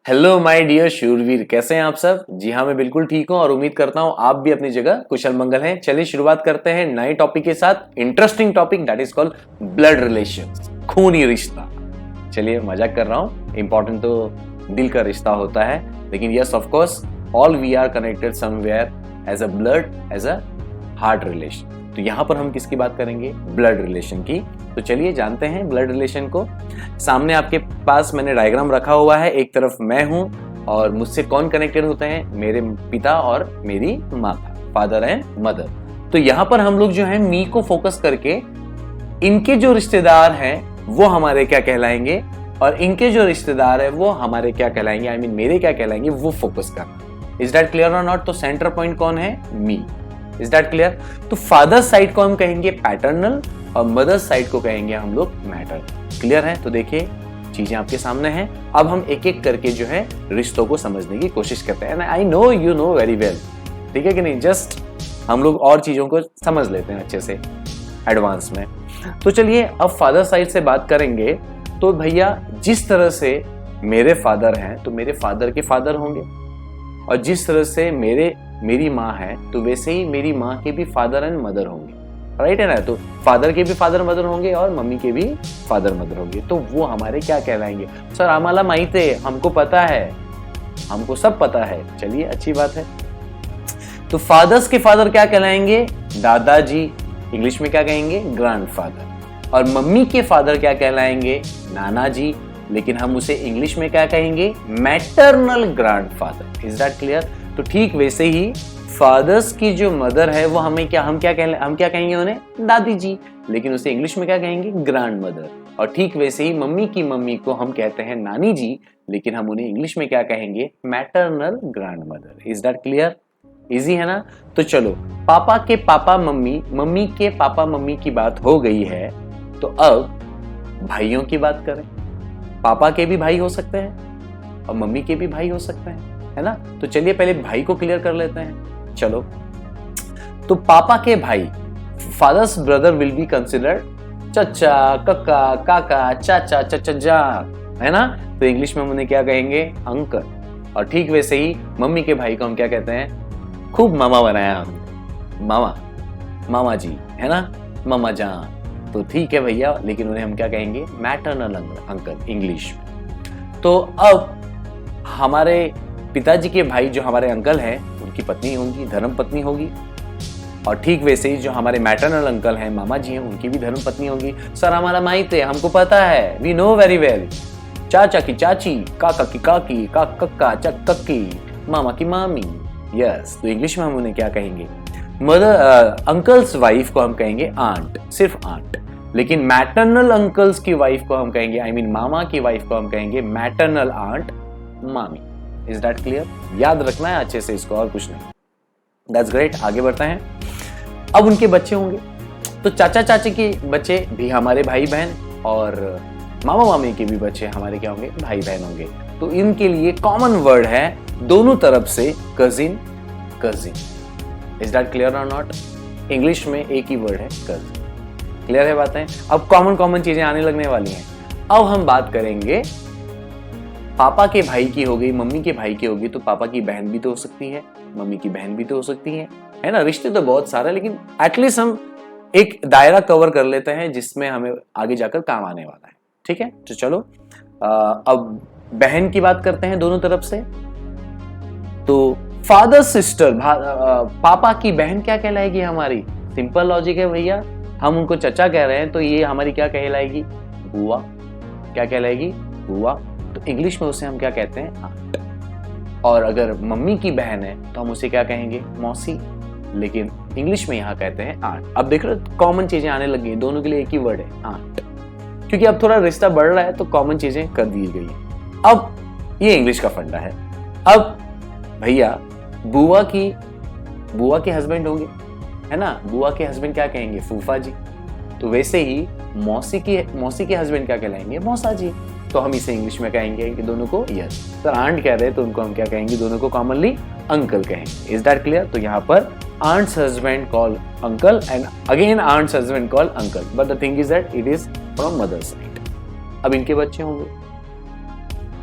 Hello my dear शूरवीर, कैसे हैं आप सब। जी हाँ, मैं बिल्कुल ठीक हूँ और उम्मीद करता हूँ आप भी अपनी जगह कुशल मंगल हैं। चलिए शुरुआत करते हैं नए टॉपिक के साथ। Interesting topic that is called blood relations, खूनी रिश्ता। चलिए मजाक कर रहा हूँ, इंपॉर्टेंट तो दिल का रिश्ता होता है, लेकिन yes of course all we are connected somewhere as a blood, as a heart relation. तो यहाँ पर हम किसकी बात करेंगे? ब्लड रिलेशन की। तो चलिए जानते हैं ब्लड रिलेशन को। सामने आपके पास मैंने डायग्राम रखा हुआ है। एक तरफ मैं हूं और मुझसे कौन कनेक्टेड होते हैं? मेरे पिता और मेरी माता, फादर एंड मदर। तो यहाँ पर हम लोग जो है मी को फोकस करके इनके जो रिश्तेदार हैं वो हमारे क्या कहलाएंगे और इनके जो रिश्तेदार है वो हमारे क्या कहलाएंगे, आई मीन मेरे क्या कहलाएंगे, वो फोकस करना। इज दैट क्लियर और नॉट? तो सेंटर पॉइंट कौन है? मी। Is that clear? तो फादर साइड को हम कहेंगे पैटर्नल और मदर साइड को कहेंगे हम लोग मैटरनल। क्लियर है? तो देखिए चीजें आपके सामने हैं। अब हम एक एक करके जो है रिश्तों को समझने की कोशिश करते हैं। I know you know very well, ठीक है कि नहीं? जस्ट हम लोग और चीजों को समझ लेते हैं अच्छे से एडवांस में। तो चलिए अब फादर साइड से बात करेंगे। तो भैया जिस तरह से मेरे फादर हैं तो मेरे फादर के फादर होंगे, और जिस तरह से मेरी माँ है तो वैसे ही मेरी माँ के भी फादर एंड मदर होंगे, राइट है ना? तो फादर के भी फादर मदर होंगे और मम्मी के भी फादर मदर होंगे। तो वो हमारे क्या कहलाएंगे? सर आमाला माहिती है, हमको पता है, हमको सब पता है। चलिए अच्छी बात है। तो फादर्स के फादर क्या कहलाएंगे? दादाजी, इंग्लिश में क्या कहेंगे? ग्रैंडफादर। और मम्मी के फादर क्या कहलाएंगे? नाना जी, लेकिन हम उसे इंग्लिश में क्या कहेंगे? Maternal grandfather. Is that clear? तो ठीक वैसे ही फादर्स की जो मदर है वो हम क्या कहेंगे उन्हें? दादी जी, लेकिन उसे इंग्लिश में क्या कहेंगे? Grand mother. और ठीक वैसे ही मम्मी की मम्मी को हम कहते हैं नानी जी, लेकिन हम उन्हें इंग्लिश में क्या कहेंगे? Maternal grand mother. Is that clear? Easy है ना? तो चलो पापा के पापा मम्मी, मम्मी के पापा मम्मी की बात हो गई है, तो अब भाइयों की बात करें। पापा के भी भाई हो सकते हैं और मम्मी के भी भाई हो सकते हैं, है ना? तो चलिए पहले भाई को क्लियर कर लेते हैं। चलो, तो पापा के भाई, fathers brother will be considered चचा, कक्का, काका, चाचा, चचा, है ना? तो इंग्लिश में हम उन्हें क्या कहेंगे? अंकल। और ठीक वैसे ही मम्मी के भाई को हम क्या कहते हैं? खूब मामा बनाया हमने, मामा, मामा जी, है ना? मामा जान। तो ठीक है भैया, लेकिन उन्हें हम क्या कहेंगे? मैटरनल अंकल इंग्लिश में। तो अब हमारे पिताजी के भाई जो हमारे अंकल हैं उनकी पत्नी होंगी, धर्म पत्नी होगी। और ठीक वैसे ही जो हमारे मैटरनल अंकल हैं, मामा जी हैं, उनकी भी धर्म पत्नी होगी। सर हमारा माहित है, हमको पता है, वी नो वेरी वेल। चाचा की चाची, काका की काकी, कक्का कक्की, मामा की मामी। यस, तो इंग्लिश में हम उन्हें क्या कहेंगे? मदर अंकल्स वाइफ को हम कहेंगे आंट, सिर्फ आंट। लेकिन मैटरनल अंकल्स की वाइफ को हम कहेंगे, आई मीन मामा की वाइफ को हम कहेंगे मैटरनल आंट, मामी। Is that clear? याद रखना है अच्छे से इसको, और कुछ नहीं। That's great. आगे बढ़ते हैं। अब उनके बच्चे होंगे, तो चाचा चाची के बच्चे भी हमारे भाई बहन, और मामा मामी के भी बच्चे हमारे क्या होंगे? भाई बहन होंगे। तो इनके लिए कॉमन वर्ड है दोनों तरफ से cousin, cousin. Is that clear और नॉट? इंग्लिश में एक ही वर्ड है, कजिन। क्लियर है बातें? अब कॉमन चीजें आने लगने वाली हैं। अब हम बात करेंगे, पापा के भाई की हो गई, मम्मी के भाई की होगी, तो पापा की बहन भी तो हो सकती है, मम्मी की बहन भी तो हो सकती है ना? रिश्ते तो बहुत सारे, लेकिन एटलीस्ट हम एक दायरा कवर कर लेते हैं जिसमें हमें आगे जाकर काम आने वाला है। ठीक है? तो चलो अब बहन की बात करते हैं दोनों तरफ से। तो फादर सिस्टर, पापा की बहन क्या कहलाएगी हमारी? सिंपल लॉजिक है भैया, हम उनको चचा कह रहे हैं तो ये हमारी क्या कहलाएगी? बुआ। क्या कहलाएगी? बुआ। तो इंग्लिश में उसे हम क्या कहते हैं? आंट। और अगर मम्मी की बहन है तो हम उसे क्या कहेंगे? मौसी। लेकिन इंग्लिश में यहाँ कहते हैं आंट। अब देख रहे हो कॉमन चीजें आने लगी, दोनों के लिए एक ही वर्ड है, आंट। क्योंकि अब थोड़ा रिश्ता बढ़ रहा है तो कॉमन चीजें कर दी गई है। अब ये इंग्लिश का फंडा है। अब भैया बुआ के हस्बैंड होंगे, है ना? बुआ के हस्बैंड क्या कहेंगे? फूफा जी। तो वैसे ही मौसी के हस्बैंड क्या कहलाएंगे? मौसा जी। तो हम इसे इंग्लिश में कहेंगे कि दोनों को, यस सर आंट कह रहे हैं तो उनको हम क्या कहेंगे? दोनों को कॉमनली अंकल कहेंगे। Is that clear? तो यहाँ पर aunt's husband call uncle and again aunt's husband call uncle, but the thing is that it is from mother's side. अब इनके बच्चे होंगे,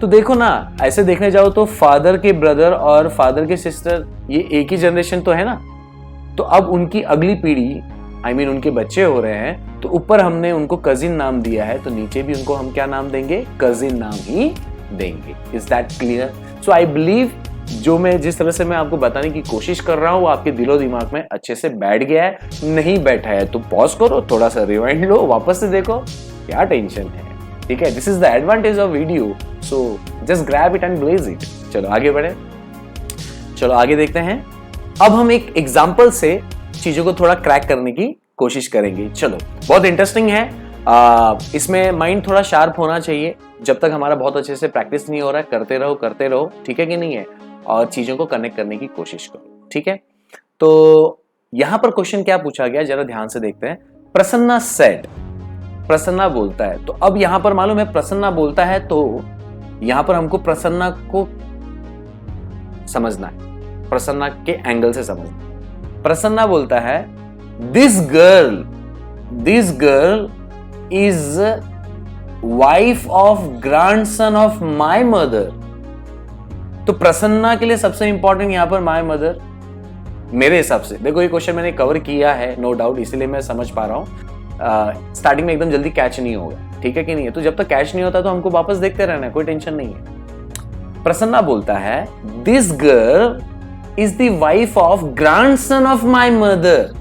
तो देखो ना, ऐसे देखने जाओ तो फादर के ब्रदर और फादर के सिस्टर ये एक ही जनरेशन तो है ना। तो अब उनकी अगली पीढ़ी उनके बच्चे हो रहे हैं, तो ऊपर हमने उनको कजिन नाम दिया है, तो नीचे भी उनको हम क्या नाम देंगे, कजिन नाम ही देंगे। Is that clear? So I believe जो मैं जिस तरह से मैं आपको बताने की कोशिश कर रहा हूं वो आपके दिलो दिमाग में अच्छे से बैठ गया है। नहीं बैठा है तो पॉज करो, थोड़ा सा रिवाइंड लो, वापस से देखो, क्या टेंशन है। ठीक है, this is the advantage of video, so just grab it and blaze it. चलो आगे बढ़े, चलो आगे देखते हैं। अब हम एक एग्जाम्पल से चीजों को थोड़ा क्रैक करने की कोशिश करेंगे। चलो, बहुत इंटरेस्टिंग है, इसमें माइंड थोड़ा शार्प होना चाहिए। जब तक हमारा बहुत अच्छे से प्रैक्टिस नहीं हो रहा है, करते रहो, ठीक है कि नहीं है, और चीजों को कनेक्ट करने की कोशिश करो। ठीक है, तो यहां पर क्वेश्चन क्या पूछा गया, जरा ध्यान से देखते हैं। प्रसन्ना सेड, प्रसन्ना बोलता है। तो अब यहां पर मालूम है प्रसन्ना बोलता है, तो यहां पर हमको प्रसन्ना को समझना है, प्रसन्ना के एंगल से समझना है। प्रसन्ना बोलता है this girl is wife of grandson of my mother. तो प्रसन्ना के लिए सबसे इंपॉर्टेंट यहां पर माय मदर, मेरे हिसाब से। देखो ये क्वेश्चन मैंने कवर किया है नो डाउट, इसलिए मैं समझ पा रहा हूं। स्टार्टिंग में एकदम जल्दी कैच नहीं होगा, ठीक है कि नहीं है। तो जब तक कैच नहीं होता तो हमको वापस देखते रहना है, कोई टेंशन नहीं है। प्रसन्ना बोलता है this girl is the wife of grandson of my mother.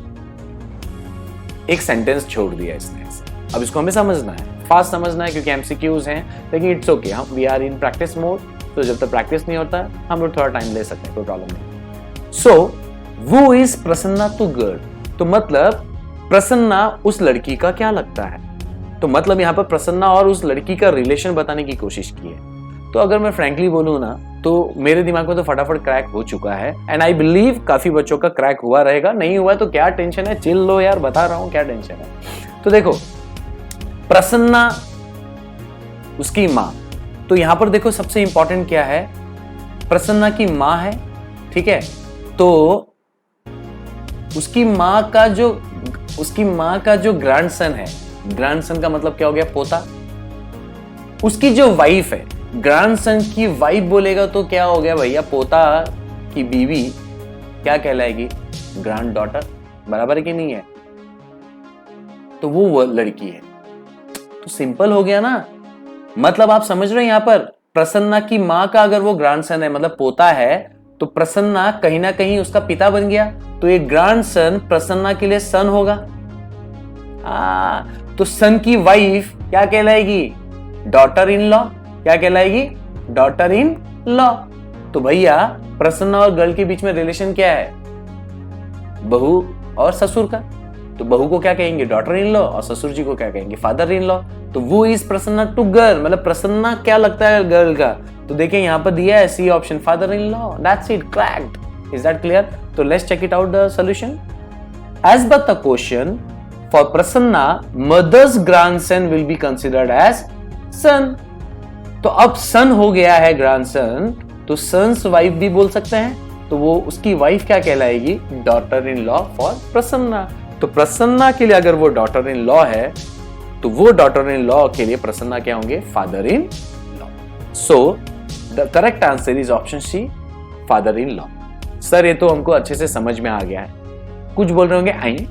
एक सेंटेंस छोड़ दिया इसने। अब इसको हमें समझना है, फास्ट समझना है, क्योंकि एमसीक्यूज हैं, लेकिन इट्स ओके, हम we are in practice mode. तो जब तक प्रैक्टिस नहीं होता हम लोग थोड़ा टाइम ले सकते हैं, कोई प्रॉब्लम नहीं। सो वो इज प्रसन्ना टू गर्ल, तो मतलब प्रसन्ना उस लड़की का क्या लगता है। तो मतलब यहां पर प्रसन्ना और उस लड़की का रिलेशन बताने की कोशिश की है। तो अगर मैं फ्रैंकली बोलूं ना, तो मेरे दिमाग में तो फटाफट क्रैक हो चुका है, एंड आई बिलीव काफी बच्चों का क्रैक हुआ रहेगा। नहीं हुआ तो क्या टेंशन है, चिल लो यार, बता रहा हूं क्या टेंशन है। तो देखो, प्रसन्ना उसकी मां, तो यहां पर देखो सबसे इंपॉर्टेंट क्या है, प्रसन्ना की मां है, ठीक है। तो उसकी मां का जो ग्रैंडसन है, ग्रैंडसन का मतलब क्या हो गया, पोता। उसकी जो वाइफ है, ग्रैंडसन की वाइफ बोलेगा तो क्या हो गया भैया, पोता की बीवी क्या कहलाएगी, ग्रैंड डॉटर, बराबर है कि नहीं है। तो वो लड़की है, तो सिंपल हो गया ना। मतलब आप समझ रहे हैं, यहां पर प्रसन्ना की मां का अगर वो ग्रैंडसन है, मतलब पोता है, तो प्रसन्ना कहीं ना कहीं उसका पिता बन गया। तो ये ग्रैंडसन प्रसन्ना के लिए सन होगा। तो सन की वाइफ क्या कहलाएगी, डॉटर इन लॉ। क्या कहलाएगी, डॉटर इन लॉ। तो भैया प्रसन्ना और गर्ल के बीच में रिलेशन क्या है, बहू और ससुर का। तो बहू को क्या कहेंगे, डॉटर इन लॉ, और ससुर जी को क्या कहेंगे, फादर इन लॉ। तो वो इज प्रसन्ना टू गर्ल, मतलब प्रसन्ना क्या लगता है गर्ल का। तो देखिए यहां पर दिया है C option, father in law. That's it, cracked. Is that clear? तो let's check it out the solution. As per the question, for Prasanna mother's grandson will be considered as son. तो अब सन हो गया है ग्रैंडसन, तो सन्स वाइफ भी बोल सकते हैं। तो वो उसकी वाइफ क्या कहलाएगी, daughter in law for Prasanna. तो प्रसन्ना के लिए अगर वो डॉटर इन लॉ है, तो वो डॉटर इन लॉ के लिए प्रसन्ना क्या होंगे, father in law. So the correct answer is option C, father in law. Sir ये तो हमको अच्छे से समझ में आ गया है। कुछ बोल रहे होंगे आई,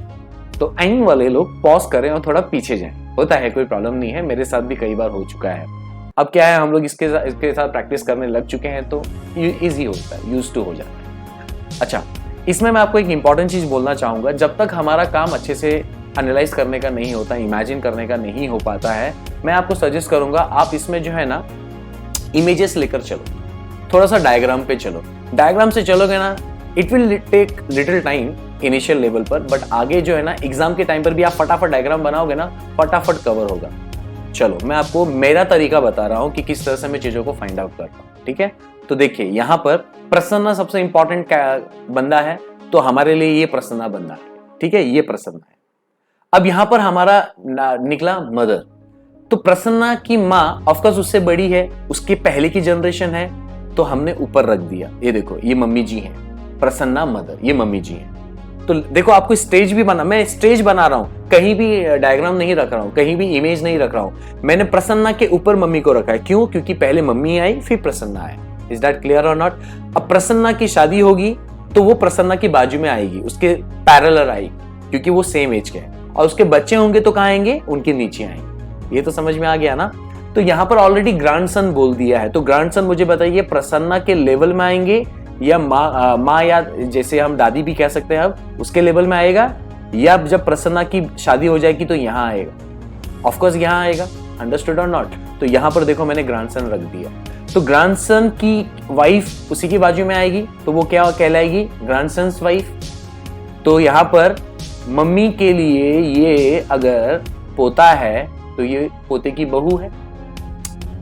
तो आई वाले लोग पॉज करें और थोड़ा पीछे जाएं। होता है, कोई प्रॉब्लम नहीं है, मेरे साथ भी कई बार हो चुका है। अब क्या है, हम लोग इसके साथ प्रैक्टिस करने लग चुके हैं, तो इजी होता है, यूज्ड टू हो जाता है। अच्छा, इसमें मैं आपको एक इंपॉर्टेंट चीज बोलना चाहूंगा। जब तक हमारा काम अच्छे से एनालाइज करने का नहीं होता, इमेजिन करने का नहीं हो पाता है, मैं आपको सजेस्ट करूंगा आप इसमें जो है ना इमेजेस लेकर चलो, थोड़ा सा डायग्राम पे चलो। डायग्राम से चलोगे ना, it will take little time initial level पर, बट आगे जो है ना एग्जाम के टाइम पर भी आप फटाफट डायग्राम बनाओगे ना, फटाफट कवर होगा। चलो मैं आपको मेरा तरीका बता रहा हूं कि किस तरह से मैं चीजों को फाइंड आउट करता हूं, ठीक है। तो देखिए यहां पर प्रसन्ना सबसे इंपॉर्टेंट बंदा है, तो हमारे लिए ये प्रसन्ना बंदा है, ठीक है, ये प्रसन्ना है। अब यहां पर हमारा निकला मदर, तो प्रसन्ना की मां ऑफकोर्स उससे बड़ी है, उसके पहले की जनरेशन है, तो हमने ऊपर रख दिया। ये देखो, ये मम्मी जी हैं, प्रसन्ना मदर, ये मम्मी जी हैं। तो देखो आपको स्टेज भी मैं स्टेज बना रहा हूं, कहीं भी डायग्राम नहीं रख रहा हूं, कहीं भी इमेज नहीं रख रहा हूं। मैंने प्रसन्ना के ऊपर मम्मी को रखा है। क्यों? क्योंकि पहले मम्मी आई फिर प्रसन्ना आया। इज दैट क्लियर और नॉट? अब प्रसन्ना की शादी होगी तो वो प्रसन्ना की बाजू में आएगी, उसके पैरेलल आएगी, क्योंकि वो सेम एज के हैं। और उसके बच्चे होंगे तो कहां आएंगे? उनके नीचे आएंगे। ये तो समझ में आ गया ना? तो यहां पर ऑलरेडी ग्रैंडसन बोल दिया है, तो ग्रैंडसन मुझे बताइए प्रसन्ना के लेवल में आएंगे या माँ या जैसे हम दादी भी कह सकते हैं अब उसके लेवल में आएगा, या जब प्रसन्ना की शादी हो जाएगी तो यहाँ आएगा? ऑफ कोर्स यहाँ आएगा। अंडरस्टूड और नॉट? तो यहाँ पर देखो मैंने ग्रैंडसन रख दिया, तो ग्रैंडसन की वाइफ उसी की बाजू में आएगी, तो वो क्या कहलाएगी? ग्रैंडसन्स वाइफ। तो यहाँ पर मम्मी के लिए ये अगर पोता है तो ये पोते की बहू है।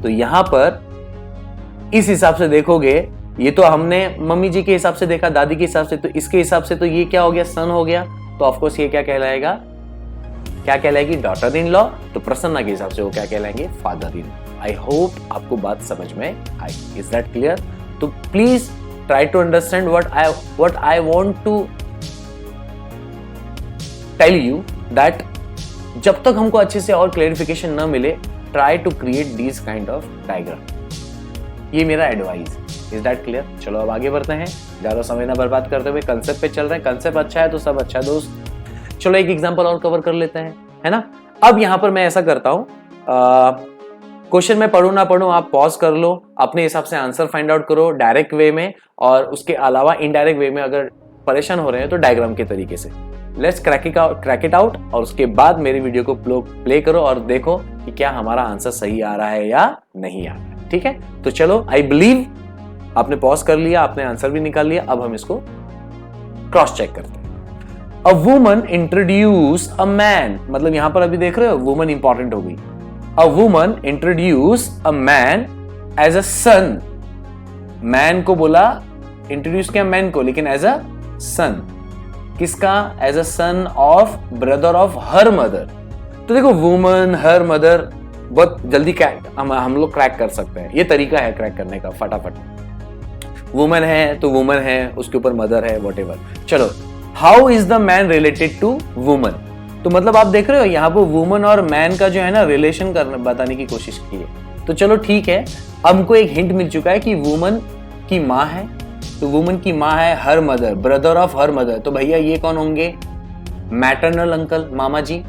तो यहां पर इस हिसाब से देखोगे, ये तो हमने मम्मी जी के हिसाब से देखा, दादी के हिसाब से, तो इसके हिसाब से तो ये क्या हो गया? सन हो गया। तो ऑफकोर्स ये क्या कहलाएगा? क्या कहलाएगी? Daughter in law. तो प्रसन्ना के हिसाब से वो क्या कहलाएंगे? Father in law. I hope आपको बात समझ में आई। Is that clear? तो please try to understand what I want to tell you, that जब तक हमको अच्छे से और क्लैरिफिकेशन ना मिले, try to create this kind of diagram. ये मेरा एडवाइस। Is that clear? चलो अब आगे बढ़ते हैं, ज्यादा समय ना बर्बाद करते हुए कंसेप्ट पे चल रहे हैं। कंसेप्ट अच्छा है तो सब अच्छा है दोस्त। चलो एक एग्जांपल और कवर कर लेते हैं, है ना? अब यहां पर मैं ऐसा करता हूं, क्वेश्चन में पढ़ू ना पढ़ू आप पॉज कर लो, अपने हिसाब से आंसर फाइंड आउट करो डायरेक्ट वे में, और उसके अलावा इनडायरेक्ट वे में अगर परेशान हो रहे हैं तो डायग्राम के तरीके से। लेट्स क्रैक इट आउट, और उसके बाद मेरी वीडियो को प्ले करो और देखो कि क्या हमारा आंसर सही आ रहा है या नहीं आ रहा है। ठीक है? तो चलो, आई बिलीव आपने पॉज कर लिया, आपने आंसर भी निकाल लिया। अब हम इसको क्रॉस चेक करते हैं। अ वुमन इंट्रोड्यूस अ मैन, मतलब यहां पर अभी देख रहे हो वुमन इंपॉर्टेंट हो गई। A woman introduce a man as a son. Man को बोला, इंट्रोड्यूस किया मैन को, लेकिन एज अ सन। किसका? As a son of brother of her mother. तो देखो वुमन, हर मदर, बहुत जल्दी हम लोग क्रैक कर सकते हैं। ये तरीका है क्रैक करने का, फटाफट। वुमन है तो वुमन है, उसके ऊपर मदर है, व्हाटएवर। चलो, how is the man related to woman? तो मतलब आप देख रहे हो यहाँ पर वुमन और मैन का जो है ना रिलेशन बताने की कोशिश की है। तो चलो ठीक है, हमको एक हिंट मिल चुका है कि वुमन की माँ है, तो वुमन की माँ है her mother, brother of her mother. तो भैया ये कौन होंगे? मैटरनल अंकल, मामा जी।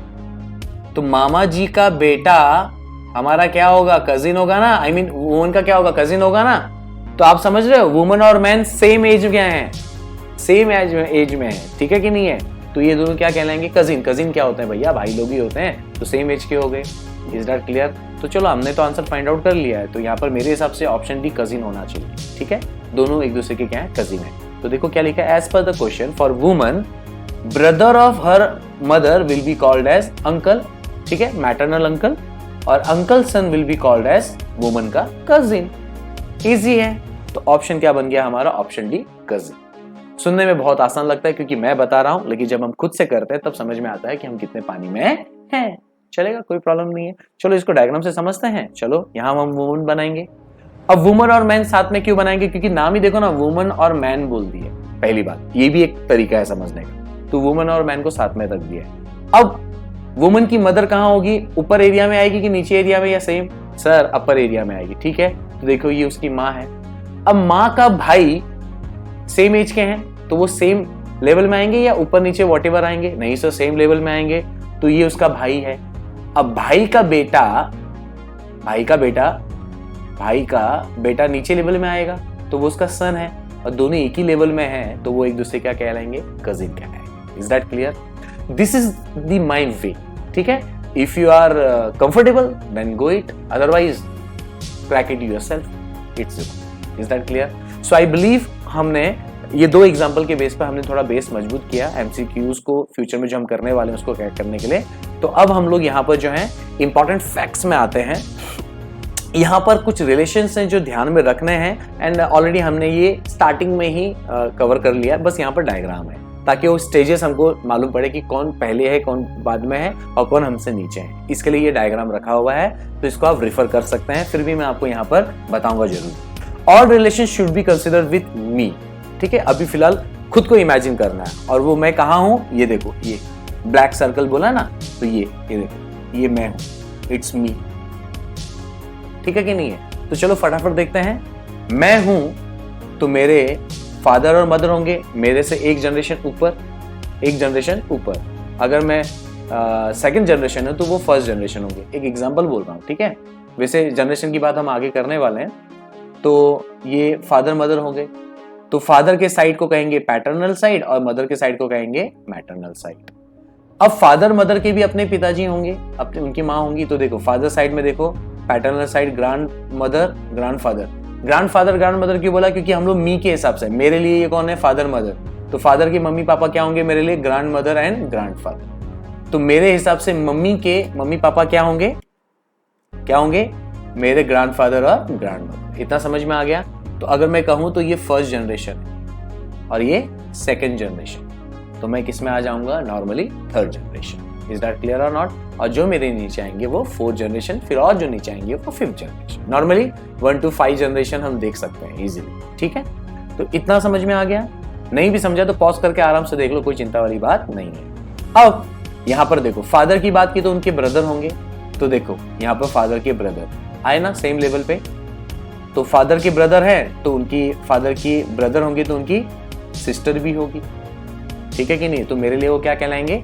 तो मामा जी का बेटा हमारा क्या होगा? कजिन होगा ना। आई मीन वुमन का क्या होगा? कजिन होगा ना। तो आप समझ रहे हो, वुमन और मैन सेम एज में हैं, सेम एज में है, ठीक है कि नहीं है? तो ये दोनों क्या कहलाएंगे? कजिन। कजिन क्या होते हैं भैया? भाई लोग ही होते हैं, तो सेम एज के हो गए। Is that clear? तो चलो हमने तो आंसर फाइंड आउट कर लिया है, तो यहाँ पर मेरे हिसाब से ऑप्शन डी कजिन होना चाहिए। ठीक है, दोनों एक दूसरे के क्या है? कजिन है। तो देखो क्या लिखा है, as per the question for woman brother of her mother will be called as uncle, ठीक है, मैटरनल अंकल, और uncle son will be called as woman का कजिन। इजी है, तो ऑप्शन क्या बन गया हमारा? Option D cousin. सुनने में बहुत आसान लगता है क्योंकि मैं बता रहा हूं, लेकिन जब हम खुद से करते हैं तब समझ में आता है कि हम कितने पानी में हैं। चलेगा, कोई प्रॉब्लम नहीं है। चलो इसको डायग्राम से समझते हैं। चलो यहां हम वुमन बनाएंगे। अब वुमन और मैन साथ में क्यों बनाएंगे? क्योंकि नाम ही देखो ना, वुमन और मैन बोल दिए। पहली बात, ये भी एक तरीका है समझने का। तो वुमन और मैन को साथ में रख दिया। अब वुमन की मदर कहां होगी? ऊपर एरिया में आएगी कि नीचे एरिया में, या सेम? सर अपर एरिया में आएगी। ठीक है, तो देखो ये उसकी माँ है। अब माँ का भाई सेम एज के हैं, तो वो सेम लेवल में आएंगे या ऊपर नीचे व्हाटएवर आएंगे? नहीं सर, सेम लेवल में आएंगे, तो ये उसका भाई है। अब भाई का बेटा नीचे लेवल में आएगा, तो वो उसका सन है, और दोनों एक ही लेवल में हैं, तो वो एक दूसरे क्या कहलाएंगे? कजिन कहलाएंगे। Is that clear? This is the my way. ठीक है, if you are comfortable then go it, otherwise crack it yourself. It's is that clear? So I believe हमने ये दो एग्जाम्पल के बेस पर हमने थोड़ा बेस मजबूत किया एमसीक्यूज को फ्यूचर में जो हम करने वाले हैं उसको क्रैक करने के लिए। तो अब हम लोग यहाँ पर जो है इंपॉर्टेंट फैक्ट्स में आते हैं। यहाँ पर कुछ रिलेशंस हैं जो ध्यान में रखने हैं, एंड ऑलरेडी हमने ये स्टार्टिंग में ही कवर कर लिया। बस यहाँ पर डायग्राम है ताकि वो स्टेजेस हमको मालूम पड़े कि कौन पहले है, कौन बाद में है, और कौन हमसे नीचे है। इसके लिए ये डायग्राम रखा हुआ है, तो इसको आप रेफर कर सकते हैं। फिर भी मैं आपको यहाँ पर बताऊंगा जरूर। All relation should be considered with me. ठीक है, अभी फिलहाल खुद को इमेजिन करना है। और वो मैं कहाँ हूं, ये देखो, ये ब्लैक सर्कल बोला ना, तो ये देखो, ये मैं हूं, इट्स मी। ठीक है कि नहीं है? तो चलो फटाफट देखते हैं। मैं हूं तो मेरे फादर और मदर होंगे मेरे से एक जनरेशन ऊपर। अगर मैं सेकंड जनरेशन है तो वो फर्स्ट जनरेशन होंगे। एक एग्जांपल बोल रहा हूँ, ठीक है? वैसे जनरेशन की बात हम आगे करने वाले हैं। तो ये फादर मदर होंगे, तो फादर के साइड को कहेंगे पैटर्नल साइड और मदर के साइड को कहेंगे मैटरनल साइड। अब फादर मदर के भी अपने पिताजी होंगे, अपने उनकी माँ होंगी। तो देखो फादर साइड में देखो, paternal side grand mother grand mother क्यों बोला? क्योंकि हम लोग मी के हिसाब से, मेरे लिए ये कौन है? Father mother. तो फादर के मम्मी पापा क्या होंगे मेरे लिए? Grand mother and grand father. तो मेरे हिसाब से मम्मी के मम्मी पापा क्या होंगे? मेरे ग्रैंड फादर और ग्रैंड मदर। इतना समझ में आ गया? तो अगर मैं कहूं तो ये फर्स्ट जनरेशन है और ये सेकेंड जनरेशन, तो मैं किस में आ जाऊंगा? Normally third generation. Is that clear और नॉट? और जो मेरे नीचे आएंगे वो फोर्थ जनरेशन, फिर और जो नीचे आएंगे वो fifth generation. Normally 1 to 5 generation हम देख सकते हैं इजीली। ठीक है, तो इतना समझ में आ गया? नहीं भी समझा तो पॉज करके आराम से देख लो, कोई चिंता वाली बात नहीं है। अब यहाँ पर देखो, फादर की बात की तो उनके ब्रदर होंगे। तो देखो यहाँ पर फादर के ब्रदर आए ना सेम लेवल पे। तो फादर के ब्रदर है तो उनकी फादर की ब्रदर होंगे तो उनकी सिस्टर भी होगी। ठीक है कि नहीं? तो मेरे लिए वो क्या कहलाएंगे?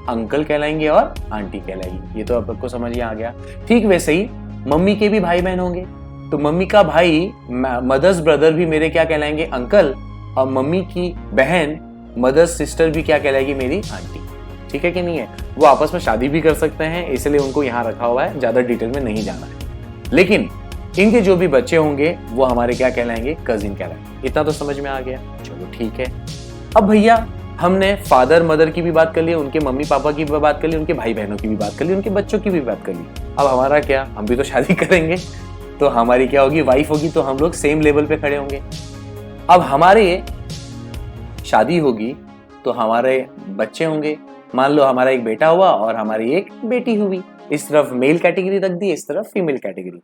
अंकल कहलाएंगे और आंटी कहलाएगी। ये तो आपको समझ आ गया। ठीक वैसे ही मम्मी के भी भाई बहन होंगे, तो मम्मी का भाई मदर्स ब्रदर भी मेरे क्या कहलाएंगे? अंकल। और मम्मी की बहन मदर्स सिस्टर भी क्या कहलाएगी? मेरी आंटी। ठीक है कि नहीं है? वो आपस में शादी भी कर सकते हैं, इसलिए उनको यहाँ रखा हुआ है, ज्यादा डिटेल में नहीं जाना है। लेकिन इनके जो भी बच्चे होंगे वो हमारे क्या कहलाएंगे? कजिन कहलाएंगे। इतना तो समझ में आ गया? चलो ठीक है। अब भैया हमने फादर मदर की भी बात कर ली, उनके मम्मी पापा की भी बात कर ली, उनके भाई बहनों की भी बात कर ली, उनके बच्चों की भी बात कर ली। अब हमारा क्या? हम भी तो शादी करेंगे, तो हमारी क्या होगी? वाइफ होगी। तो हम लोग सेम लेवल पे खड़े होंगे। अब हमारे शादी होगी तो हमारे बच्चे होंगे। मान लो हमारा एक बेटा हुआ और हमारी एक बेटी हुई। इस तरफ मेल कैटेगरी रख दी, इस तरफ फीमेल कैटेगरी।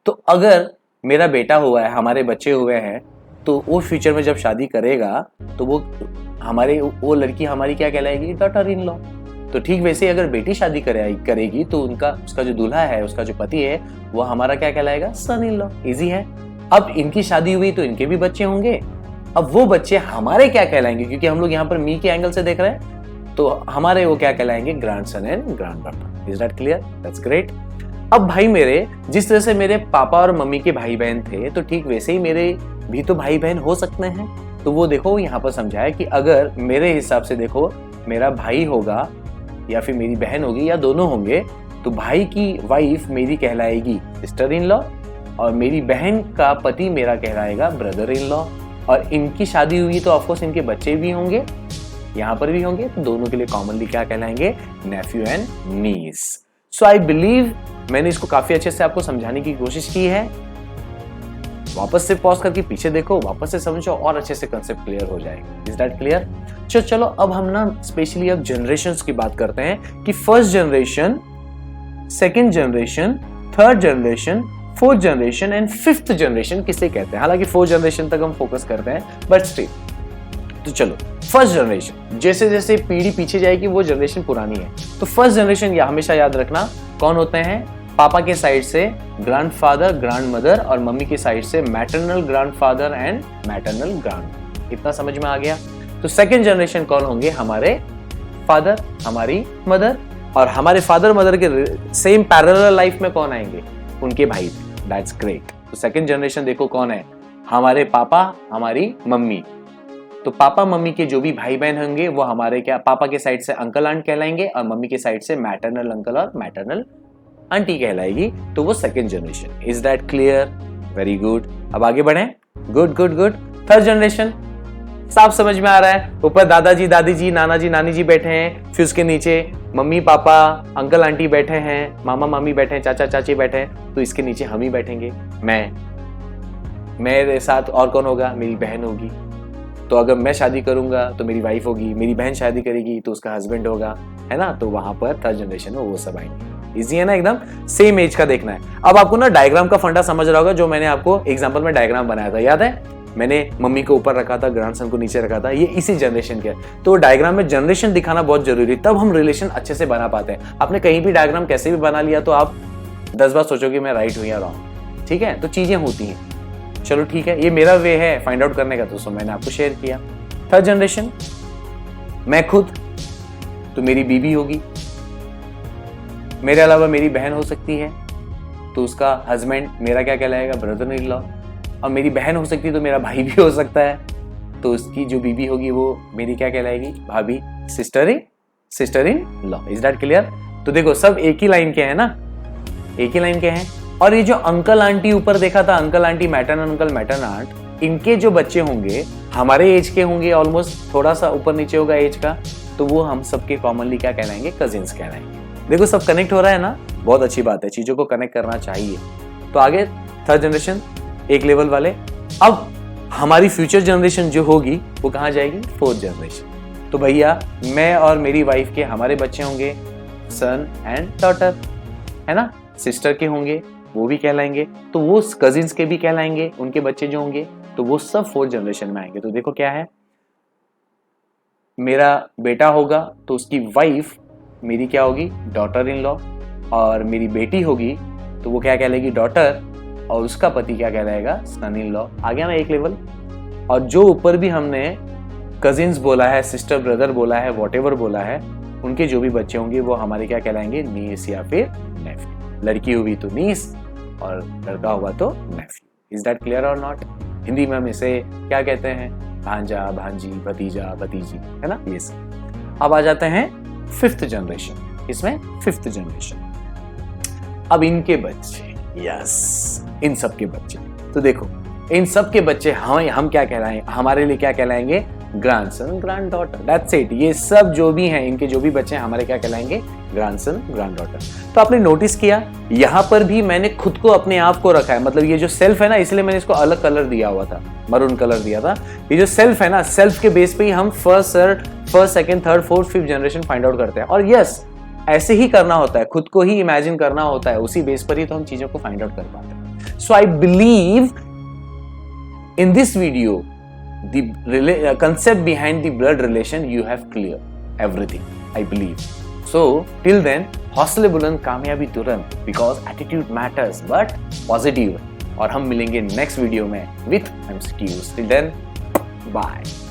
तो अगर मेरा बेटा हुआ है, हमारे बच्चे हुए हैं, तो वो फ्यूचर में जब शादी करेगा तो वो लड़की हमारी क्या कहलाएगी? Daughter in law. तो ठीक वैसे अगर बेटी शादी करेगी तो उसका जो दूल्हा है, उसका जो पति है, वो हमारा क्या कहलाएगा? सन इन लॉ। इजी है। अब इनकी शादी हुई तो इनके भी बच्चे होंगे। अब वो बच्चे हमारे क्या कहलाएंगे? क्योंकि हम लोग यहाँ पर मी के एंगल से देख रहे हैं, तो हमारे वो क्या कहलाएंगे? Grandson and granddaughter. Is that clear? That's great. अब भाई मेरे, जिस तरह से मेरे पापा और मम्मी के भाई बहन थे, तो ठीक वैसे ही मेरे भी तो भाई बहन हो सकते हैं। तो वो देखो यहाँ पर समझाया कि अगर मेरे हिसाब से देखो, मेरा भाई होगा या फिर मेरी बहन होगी या दोनों होंगे, तो भाई की वाइफ मेरी कहलाएगी सिस्टर इन लॉ और मेरी बहन का पति मेरा कहलाएगा ब्रदर इन लॉ। और इनकी शादी हुई तो ऑफकोर्स इनके बच्चे भी होंगे, यहाँ पर भी होंगे, तो दोनों के लिए कॉमनली क्या कहलाएंगे? Nephew and niece. So I believe मैंने इसको काफी अच्छे से आपको समझाने की कोशिश की है। वापस से पॉज करके पीछे देखो, वापस से समझो और अच्छे से कंसेप्ट क्लियर हो जाएगा। Is that clear? चलो अब हम ना स्पेशली अब जनरेशंस की बात करते हैं कि first generation, second generation, third generation, fourth generation and fifth generation किसे कहते हैं। हालांकि फोर्थ जनरेशन तक हम फोकस करते हैं, बट स्टिल। तो चलो फर्स्ट जनरेशन, जैसे जैसे पीढ़ी पीछे जाएगी वो जनरेशन पुरानी है। तो फर्स्ट जनरेशन हमेशा याद रखना कौन होते हैं? पापा के साइड से ग्रैंडफादर, ग्रैंडमदर और मम्मी के साइड से maternal grandfather and maternal grand. इतना समझ में आ गया? तो सेकंड जनरेशन कौन होंगे? हमारे फादर, हमारी मदर, और हमारे फादर मदर के सेम पैरेलल लाइफ में कौन आएंगे? उनके भाई। That's great. तो सेकंड जनरेशन देखो कौन है? हमारे पापा, हमारी मम्मी। तो पापा मम्मी के जो भी भाई बहन होंगे वो हमारे क्या? पापा के साइड से अंकल आंट कहलाएंगे और मम्मी के साइड से मैटरनल अंकल और मैटरनल आंटी कहलाएगी। तो वो second generation. Is that clear? Very good. अब आगे बढ़े। Good good good. Third generation साफ समझ में आ रहा है। ऊपर दादाजी दादी जी, नाना जी नानी जी बैठे हैं, फिर उसके नीचे मम्मी पापा अंकल आंटी बैठे हैं, मामा मामी बैठे हैं, चाचा चाची बैठे हैं। तो इसके नीचे हम ही बैठेंगे। मेरे साथ और कौन होगा? मेरी बहन होगी। तो अगर मैं शादी करूंगा तो मेरी वाइफ होगी, मेरी बहन शादी करेगी तो उसका हस्बैंड होगा, है ना? तो वहां पर थर्ड जनरेशन में वो सब आएंगे। इजी है ना? एकदम सेम एज का देखना है। अब आपको ना डायग्राम का फंडा समझ रहा होगा, जो मैंने आपको एग्जांपल में डायग्राम बनाया था, याद है? मैंने मम्मी को ऊपर रखा था, ग्रैंडसन को नीचे रखा था, ये इसी जनरेशन के है। तो डायग्राम में जनरेशन दिखाना बहुत जरूरी, तब हम रिलेशन अच्छे से बना पाते हैं। आपने कहीं भी डायग्राम कैसे भी बना लिया तो आप 10 बार सोचोगे मैं राइट हूं या रॉन्ग। ठीक है, तो चीजें होती हैं। चलो ठीक है, ये मेरा वे है फाइंड आउट करने का, तो मैंने आपको शेयर किया। थर्ड जनरेशन, मैं खुद, तो मेरी बीबी होगी, मेरे अलावा मेरी बहन हो सकती है तो उसका हस्बैंड मेरा क्या कहलाएगा, ब्रदर इन लॉ। और मेरी बहन हो सकती है तो मेरा भाई भी हो सकता है, तो उसकी जो बीबी होगी वो मेरी क्या कहलाएगी, भाभी, sister in law. Is that clear? तो देखो सब एक ही लाइन के हैं ना, एक ही लाइन के हैं। और ये जो अंकल आंटी ऊपर देखा था, अंकल आंटी, मैटर्न अंकल, मैटर्न आंट, इनके जो बच्चे होंगे हमारे एज के होंगे, ऑलमोस्ट थोड़ा सा ऊपर नीचे होगा एज का, तो वो हम सबके कॉमनली क्या कहलाएंगे, कजिन्स कहलाएंगे। देखो सब कनेक्ट हो रहा है ना, बहुत अच्छी बात है, चीजों को कनेक्ट करना चाहिए। तो आगे थर्ड जनरेशन एक लेवल वाले। अब हमारी फ्यूचर जनरेशन जो होगी वो कहाँ जाएगी, फोर्थ जनरेशन। तो भैया मैं और मेरी वाइफ के हमारे बच्चे होंगे सन एंड डॉटर, है ना, सिस्टर के होंगे वो भी कहलाएंगे, तो वो कजिन्स के भी कहलाएंगे, उनके बच्चे जो होंगे तो वो सब फोर्थ जनरेशन में आएंगे। तो देखो क्या है, मेरा बेटा होगा तो उसकी वाइफ मेरी क्या होगी, डॉटर इन लॉ, और मेरी बेटी होगी तो वो क्या कहलाएगी, डॉटर, और उसका पति क्या कहलाएगा, सन इन लॉ। आ गया ना एक लेवल। और जो ऊपर भी हमने कजिन्स बोला है, सिस्टर ब्रदर बोला है, वॉटेवर बोला है, उनके जो भी बच्चे होंगे वो हमारे क्या कहलाएंगे, नीस या फिर नेफ्यू। लड़की हुई तो नीस और लड़का हुआ तो नेफ्यू। इज दैट क्लियर और नॉट? हिंदी में हम इसे क्या कहते हैं, भांजा, भांजी, भतीजा, भतीजी, है ना, ये सब। अब आ जाते हैं फिफ्थ जनरेशन। इसमें फिफ्थ जनरेशन, अब इनके बच्चे, यस, इन सब के बच्चे। तो देखो इन सब के बच्चे हम क्या कहलाएंगे, हमारे लिए क्या कहलाएंगे, grandson, granddaughter. That's it. ये सब जो भी हैं, इनके जो भी बच्चे हैं हमारे क्या कहलाएंगे, ग्रैंडसन, ग्रैंड डॉटर। तो आपने नोटिस किया यहां पर भी मैंने खुद को, अपने आप को रखा है, मतलब ये जो सेल्फ है ना, इसलिए मैंने इसको अलग कलर दिया हुआ था, मरून कलर दिया था। ये जो सेल्फ है ना, सेल्फ के बेस पे ही हम first, second, third, fourth, fifth generation find out करते हैं। और यस, ऐसे ही करना होता है, खुद को ही इमेजिन करना होता है, उसी बेस पर ही तो हम चीजों को फाइंड आउट कर पाते हैं। So I believe in this video the concept behind the blood relation you have clear everything, I believe. So till then हौसले बुलंद, कामयाबी तुरंत, because attitude matters but positive। और हम मिलेंगे नेक्स्ट वीडियो में with MCQs। Till then, bye।